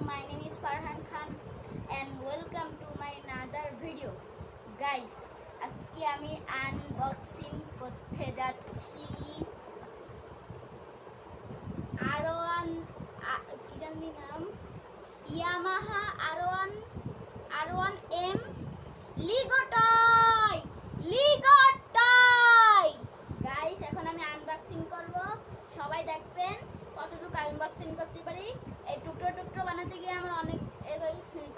my name is Farhan Khan and welcome to my another video. Guys, আজকে আমি unboxing করতে যাচ্ছি R1 কি জানি নাম ইয়ামাহা R1M লিগো টয় গাইস, এখন আমি আনবক্সিং করব। সবাই দেখবেন কতটুকু আনবক্সিং করতে পারি। এই টুকরো টুকরো বানাতে গিয়ে আমার অনেক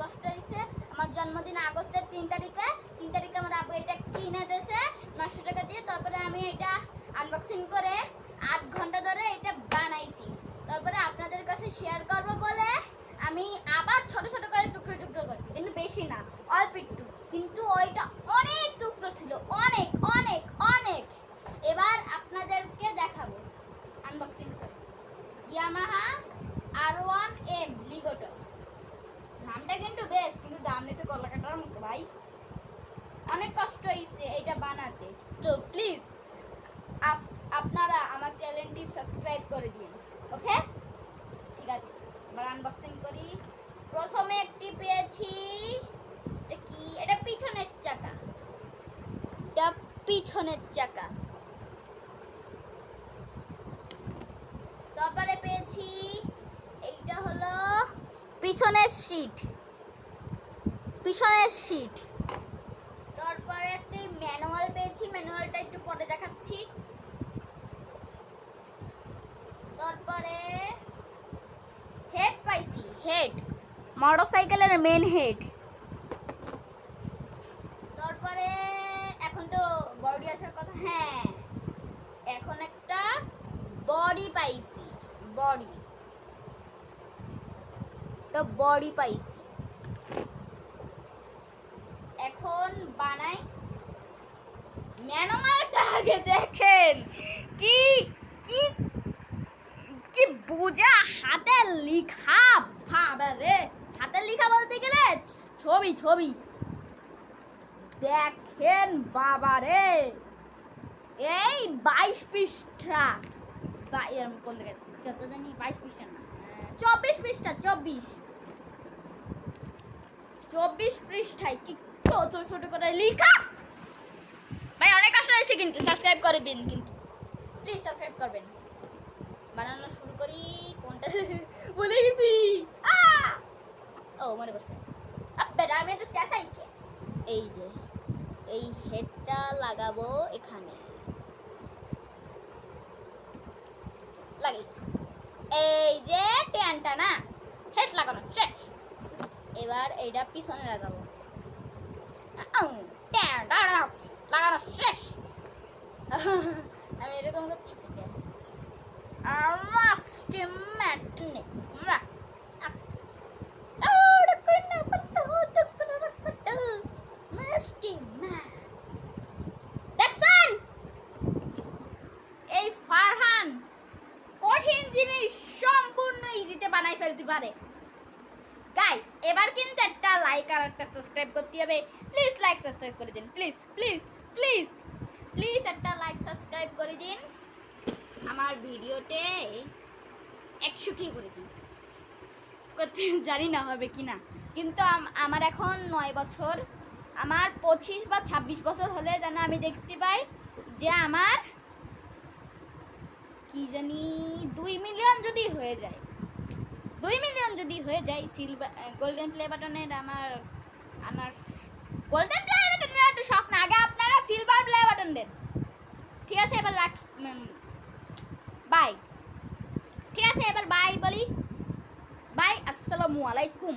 কষ্ট হয়েছে। আমার জন্মদিন আগস্টের 3 তারিখে আমার আব্বু এটা কিনে দিয়েছে 900 টাকা দিয়ে। তারপরে আমি এটা আনবক্সিং করে 8 ঘন্টা ধরে এটা বানাইছি। তারপরে আপনাদের কাছে শেয়ার করব বলে আমি আবার ছোট ছোট করে টুকরো টুকরো করছি, কিন্তু বেশি না, অল্প একটু। কিন্তু ওইটা অনেক টুকরো ছিল, অনেক অনেক অনেক। এবার আপনাদেরকে দেখাবো আনবক্সিং করে ইয়ামাহা R1M লিগো টয়। নামটা কিন্তু বেশ, কিন্তু দাম নিয়েছে কলা কাটার মতো ভাই। অনেক কষ্ট হয়েছে এটা বানাতে। তো প্লিজ আপনারা আমার চ্যানেলটি সাবস্ক্রাইব করে দিন, ওকে? ঠিক আছে, এবার আনবক্সিং করি। প্রথমে একটি পেয়েছি, এটা কি? এটা পিছনের চাকা। তারপরে পেয়েছি এইটা হলো পিছনের সিট। তারপরে একটি ম্যানুয়াল পেয়েছি, ম্যানুয়ালটা একটু পরে দেখাচ্ছি। তারপরে হেড পাইছি, মোটরসাইকেলের মেন হেড। তারপরে এখন তো বডি আসার কথা। হ্যাঁ, এখন একটা বডি পাইছি, বডি পাইছি। এখন বানাই ম্যানুয়ালটা। আগে দেখেন কি কি কি বোঝা, হাতের লেখা। বাবারে, হাতের লেখা বলতে গেলে ছবি দেখেন বাবারে। এই 22 পৃষ্ঠা, কোন দিকে কত জানি, 22 পৃষ্ঠা না, 24 পৃষ্ঠা, 24 পৃষ্ঠায় কি ছোট ছোট করে লেখা। ভাই অনেক কষ্ট হয়েছে, কিন্তু সাবস্ক্রাইব করবেন, কিন্তু প্লিজ সাবস্ক্রাইব করবেন। বানানো শুরু করি। কোনটা ভুলে গেছি। ও মনে পড়ছে, আমি একটু চেঁচাই। এই যে এই হেডটা লাগাবো এখানে, লাগাইছি। এই যে ট্যানটা না, হেড লাগানো শেষ। এবার এইটা পিছনে লাগাবো, লাগানো শেষ। আমি এরকম করতেছি। দেখছেন, এই ফারহান কঠিন জিনিস সম্পূর্ণ ইজিতে বানাই ফেলতে পারে। গাইস, এবার কিন্তু একটা লাইক আর একটা সাবস্ক্রাইব করতে হবে। প্লিজ লাইক সাবস্ক্রাইব করে দিন, প্লিজ প্লিজ প্লিজ প্লিজ একটা লাইক সাবস্ক্রাইব করে দিন। আমার ভিডিওতে 100 করে দিন। করতে জানি না হবে কি না, কিন্তু আমার এখন 9 বছর। আমার 25 বা 26 বছর হলে যেন আমি দেখতে পাই যে আমার কি জানি 2 মিলিয়ন যদি হয়ে যায়, সিলভার গোল্ডেন প্লে বাটনের আমার গোল্ডেন প্লে বাটনের একটু শখ না। আগে আপনারা সিলভার প্লে বাটন দেন, ঠিক আছে? এবার বাই, ঠিক আছে? এবার বাই বলি, বাই, আসসালামু আলাইকুম।